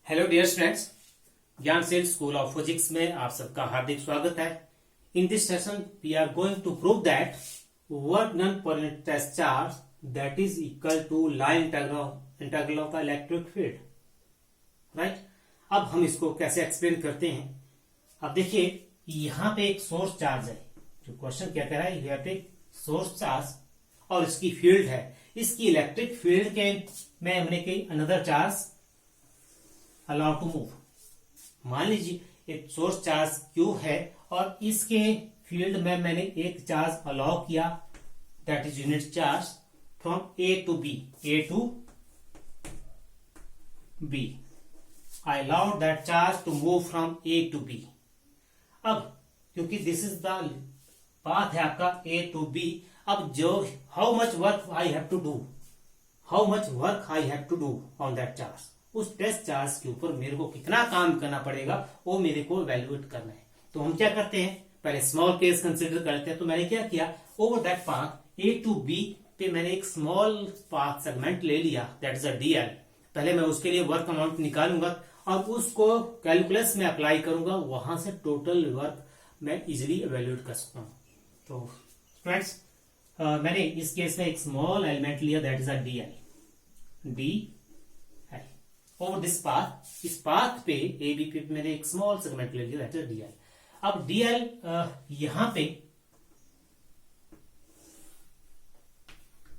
Hello dear students, Gyansheel school of physics में आप सबका हार्दिक स्वागत है। In this session we are going to prove that work done per unit test charge that is equal to line integral of the electric field. Right, अब हम इसको कैसे एक्सप्लेन करते हैं। अब देखिए, यहाँ पे एक सोर्स चार्ज है। जो क्वेश्चन क्या कह रहा है, यहाँ पे सोर्स चार्ज और इसकी फील्ड है। इसकी इलेक्ट्रिक फील्ड के में हमने कही another charge allow to move. मान लीजिए एक सोर्स चार्ज Q है और इसके फील्ड में मैंने एक चार्ज अलाउ किया, that is unit charge from A to B, A to B। I allowed that charge to move from A to B। अब क्योंकि दिस इज द पाथ है आपका A टू B, अब जो how much work I have to do on that charge, उस test charge के ऊपर मेरे को कितना काम करना पड़ेगा वो मेरे को इवेल्युएट करना है। तो हम क्या करते हैं, पहले स्मॉल केस कंसिडर करते हैं। तो मैंने क्या किया, over that path A to B पे मैंने एक स्मॉल पाथ सेगमेंट ले लिया, दैट इज अ DL। पहले मैं उसके लिए वर्क अमाउंट निकालूंगा और उसको कैलकुलस में अप्लाई करूंगा, वहां से टोटल वर्क मैं इजिली इवेल्युएट कर सकता हूं। तो फ्रेंड्स, मैंने इस केस में एक स्मॉल एलिमेंट लिया, that is a DL। Over this path, इस पाथ पे AB पे मैंने एक स्मॉल सेगमेंट ले लिया, दैट इज DL। अब DL यहां पे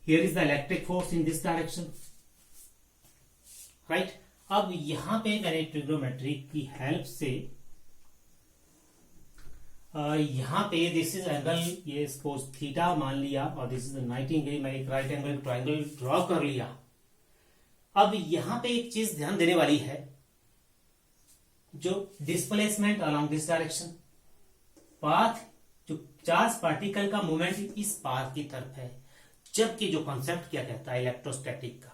here is the electric force in this direction. Right, अब यहां पे मैंने ट्रिग्नोमेट्री की हेल्प से यहां पे दिस इज एंगल, ये सपोज थीटा मान लिया, और दिस इज 90 डिग्री, मैं एक राइट एंगल ट्राइंगल ड्रॉ कर लिया। अब यहां पे एक चीज ध्यान देने वाली है, जो displacement along this direction, path, जो चार्ज पार्टिकल का मूवमेंट इस पाथ की तरफ है। जबकि जो कॉन्सेप्ट क्या कहता है इलेक्ट्रोस्टैटिक का,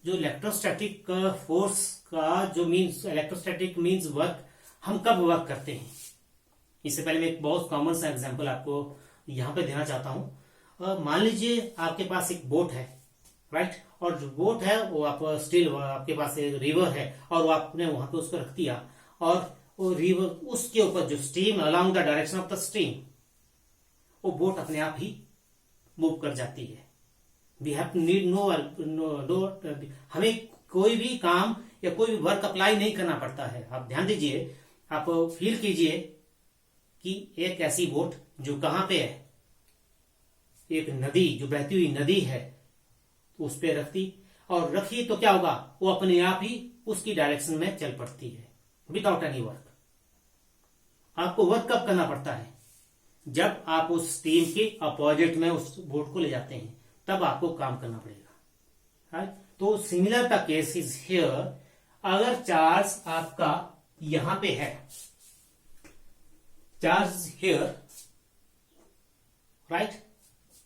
जो इलेक्ट्रोस्टैटिक फोर्स का जो मीन्स, इलेक्ट्रोस्टैटिक मीन्स वर्क, हम कब वर्क करते हैं। इससे पहले मैं एक बहुत कॉमन सा एग्जांपल आपको यहां पे देना चाहता हूं। मान लीजिए आपके पास एक बोट है, राइट, और जो बोट है वो आप स्टिल, आपके पास एक रिवर है और वो आपने वहां पे उसको रख दिया, और वो रिवर, उसके ऊपर जो stream along the direction of the stream, वो बोट अपने आप ही मूव कर जाती है। वी हैव टू नीड हमें कोई भी काम या कोई भी वर्क अप्लाई नहीं करना पड़ता है। आप ध्यान दीजिए, आप फील कीजिए कि एक ऐसी बोट जो कहां पे है, एक नदी, जो बहती हुई नदी है, उस पे रखती, और रखी तो क्या होगा, वो अपने आप ही उसकी डायरेक्शन में चल पड़ती है विदाउट एनी वर्क। आपको वर्क कब करना पड़ता है, जब आप उस स्ट्रीम के अपोजिट में उस बोट को ले जाते हैं, तब आपको काम करना पड़ेगा। तो similar the case is here. अगर चार्ज आपका यहां पे है, चार्ज हियर, राइट,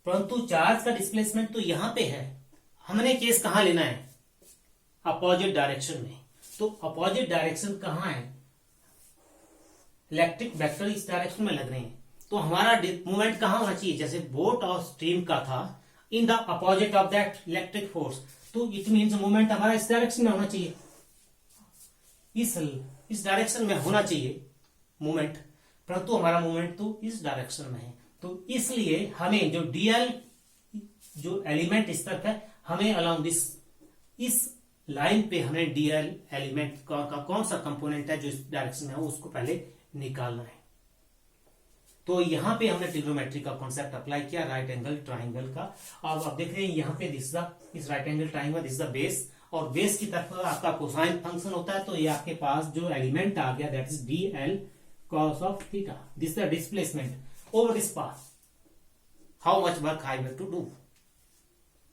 परंतु चार्ज का डिस्प्लेसमेंट तो यहां पे है। हमने केस कहां लेना है, अपोजिट डायरेक्शन में। तो अपोजिट डायरेक्शन कहां है, इलेक्ट्रिक वेक्टर इस डायरेक्शन में लग रहे हैं, तो हमारा मूवमेंट कहां होना चाहिए, जैसे बोट और स्ट्रीम का था, in the opposite of that electric force. तो इट मीन्स मूवमेंट हमारा इस डायरेक्शन में होना चाहिए, इस डायरेक्शन में होना चाहिए मूवमेंट, परंतु हमारा मूवमेंट तो इस डायरेक्शन में है। तो इसलिए हमें जो DL, जो एलिमेंट इस तरफ है, हमें अलोंग दिस, इस लाइन पे हमें DL एलिमेंट का कौन सा कंपोनेंट है जो इस डायरेक्शन में है, उसको पहले निकालना है। तो यहां पे हमने ट्रिग्नोमेट्री का कॉन्सेप्ट अप्लाई किया, राइट एंगल ट्राइंगल का। अब आप देख रहे हैं यहाँ पे this right angle triangle, this the base, और बेस की तरफ आपका कोसाइन फंक्शन होता है। तो ये आपके पास जो एलिमेंट आ गया, that is DL cos of theta. This the displacement over this path, how much work I have to do.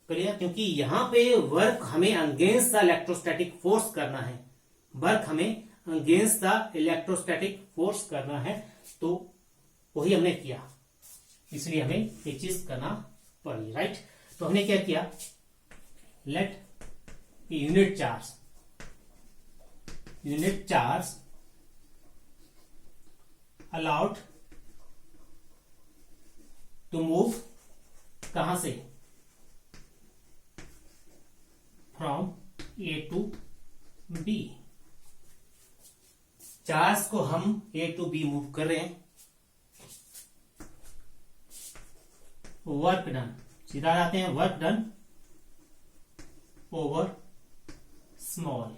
Clear, क्योंकि यहां पे वर्क हमें अगेंस्ट द इलेक्ट्रोस्टैटिक फोर्स करना है, वर्क हमें अगेंस्ट द इलेक्ट्रोस्टैटिक फोर्स करना है। तो वही हमने किया, इसलिए हमें ये चीज करना पड़ी, राइट। तो हमने क्या किया, let unit charge allowed to move, कहां से, from A to B. Charge को हम ए टू बी मूव कर रहे हैं। वर्क डन, सीधा जाते हैं, work done over small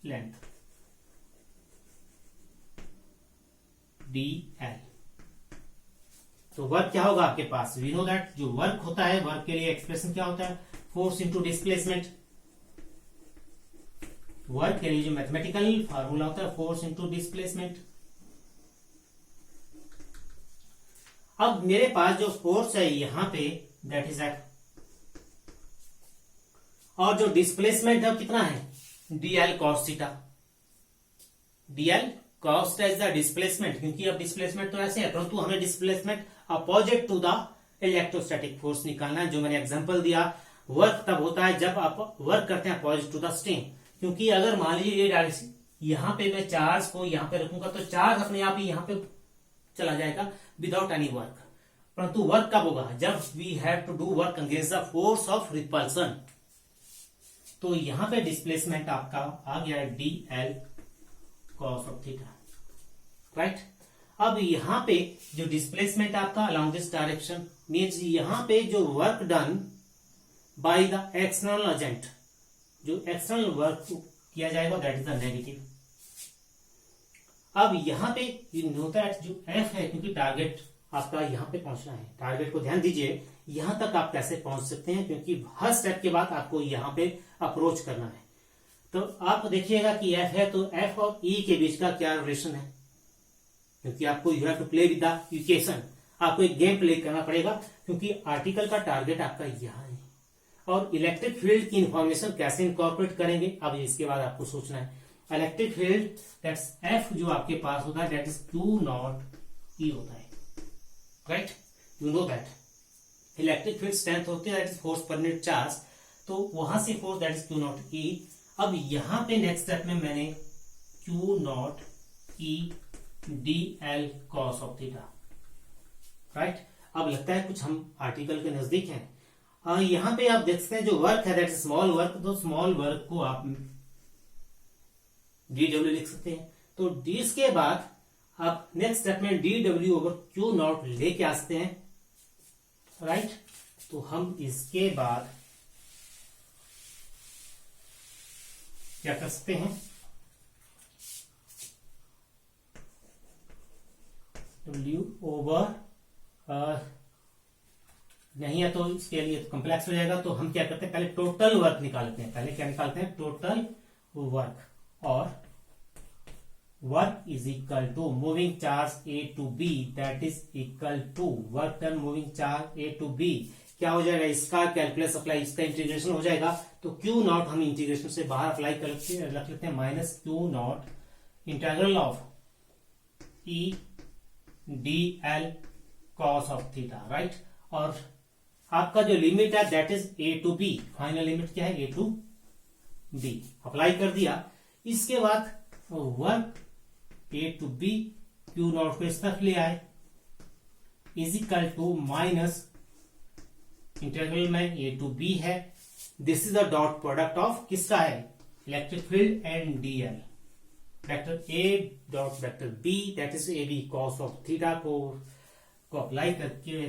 length D L. तो वर्क क्या होगा आपके पास, वी नो दैट जो वर्क होता है, वर्क के लिए एक्सप्रेशन क्या होता है, फोर्स इंटू डिस्प्लेसमेंट। वर्क के लिए जो मैथमेटिकल फार्मूला होता है, फोर्स इंटू डिस्प्लेसमेंट। अब मेरे पास जो फोर्स है यहां पे, दैट इज एट, और जो डिस्प्लेसमेंट है कितना है, dl cos theta. dl cos theta is the displacement, क्योंकि अब डिस्प्लेसमेंट तो ऐसे है, परंतु हमें displacement opposite to the electrostatic force निकालना है। जो मैंने एग्जांपल दिया, वर्क तब होता है जब आप वर्क करते हैं अपोजिट टू द स्ट्रेन। क्योंकि अगर मान लीजिए ये डायरेक्शन, यहां पे मैं चार्ज को यहां पे रखूंगा तो चार्ज अपने आप ही यहां पे चला जाएगा विदाउट एनी वर्क। परंतु वर्क कब होगा, जब we have to do work against the force of repulsion. तो यहां पे डिस्प्लेसमेंट आपका आ गया है D L cos of theta, right. अब यहां पे जो डिस्प्लेसमेंट आपका अलोंग दिस डायरेक्शन मीन्स यहां पे जो work done by the external agent, जो एक्सटर्नल वर्क किया जाएगा दैट इज द नेगेटिव। अब यहां पे यू नो दैट जो एफ है, क्योंकि टारगेट आपका यहां पे पहुंचना है, टारगेट को ध्यान दीजिए, यहां तक आप कैसे पहुंच सकते हैं, क्योंकि हर स्टेप के बाद आपको यहां पे अप्रोच करना है। तो आप देखिएगा कि एफ है, तो एफ और ई के बीच का क्या रिलेशन है, क्योंकि आपको you have to play with the equation, आपको एक गेम प्ले करना पड़ेगा, क्योंकि आर्टिकल का टारगेट आपका यहाँ है। और इलेक्ट्रिक फील्ड की इंफॉर्मेशन कैसे इनकॉर्पोरेट करेंगे, अब इसके बाद आपको सोचना है। इलेक्ट्रिक फील्ड दैट्स एफ जो आपके पास होता है that is Q naught E होता है, right. You know that electric field strength होती है that is force per unit charge, तो वहां से force that is Q naught E. अब यहां पे नेक्स्ट स्टेप में मैंने Q naught E D L cos of theta, right. अब लगता है कुछ हम आर्टिकल के नजदीक हैं। यहां पे आप देख सकते हैं जो वर्क है दैट इज स्मॉल वर्क, तो स्मॉल वर्क को आप डी डब्ल्यू लिख सकते हैं। तो डी के बाद आप नेक्स्ट स्टेप में D W over Q not लेके आ सकते हैं, राइट। तो हम इसके बाद क्या कर सकते हैं, डब्ल्यू ओवर नहीं है तो इसके लिए कॉम्प्लेक्स हो जाएगा, तो हम क्या करते हैं, पहले टोटल वर्क निकालते हैं। पहले क्या निकालते हैं, टोटल वर्क, और work is equal to moving charge A to B that is equal to work done moving charge A to B. क्या हो जाएगा, इसका कैलकुलस अप्लाई, इसका इंटीग्रेशन हो जाएगा, तो क्यू नॉट हम इंटीग्रेशन से बाहर अप्लाई कर रख लेते हैं, minus Q not integral of E D L cos of theta, right. और आपका जो लिमिट है that is A to B, final limit क्या है, ए टू बी अप्लाई कर दिया। इसके बाद work A to B Q not को इस तरफ ले आए, is equal to minus integral में ए टू बी है, this is the dot product of किसका है, electric field and DL, vector A dot vector B that is A B cos of theta को अप्लाई करके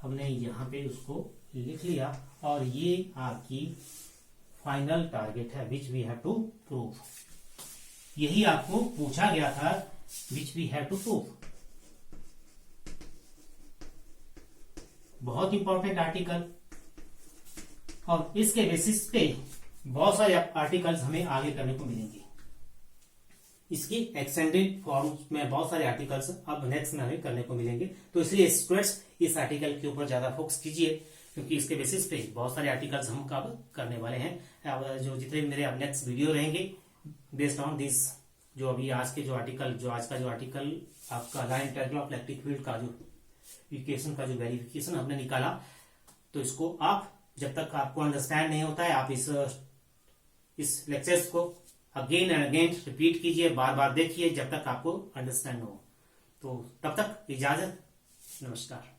हमने यहां पे उसको लिख लिया, और ये आपकी फाइनल टारगेट है which we have to prove. यही आपको पूछा गया था, which we have to prove. बहुत इंपॉर्टेंट आर्टिकल, और इसके बेसिस पे बहुत सारे आर्टिकल्स हमें आगे करने को मिलेंगे। इसकी एक्सटेंडेड फॉर्म में बहुत सारे आर्टिकल्स अब नेक्स्ट में हमें करने को मिलेंगे, तो इसलिए स्टूडेंट्स इस आर्टिकल के ऊपर ज्यादा फोकस कीजिए, क्योंकि इसके बेसिस पे बहुत सारे आर्टिकल्स हम कब करने वाले हैं। जो जितने मेरे अब नेक्स्ट वीडियो रहेंगे बेस्ड ऑन दिस, जो अभी आज के जो आर्टिकल, जो आज का जो आर्टिकल आपका line integral of electric field का जो इक्वेशन का जो वेरिफिकेशन हमने निकाला, तो इसको आप जब तक आपको अंडरस्टैंड नहीं होता है, आप इस लेक्चर्स को अगेन एंड अगेन रिपीट कीजिए, बार बार देखिए जब तक आपको अंडरस्टैंड हो। तो तब तक इजाजत, नमस्कार।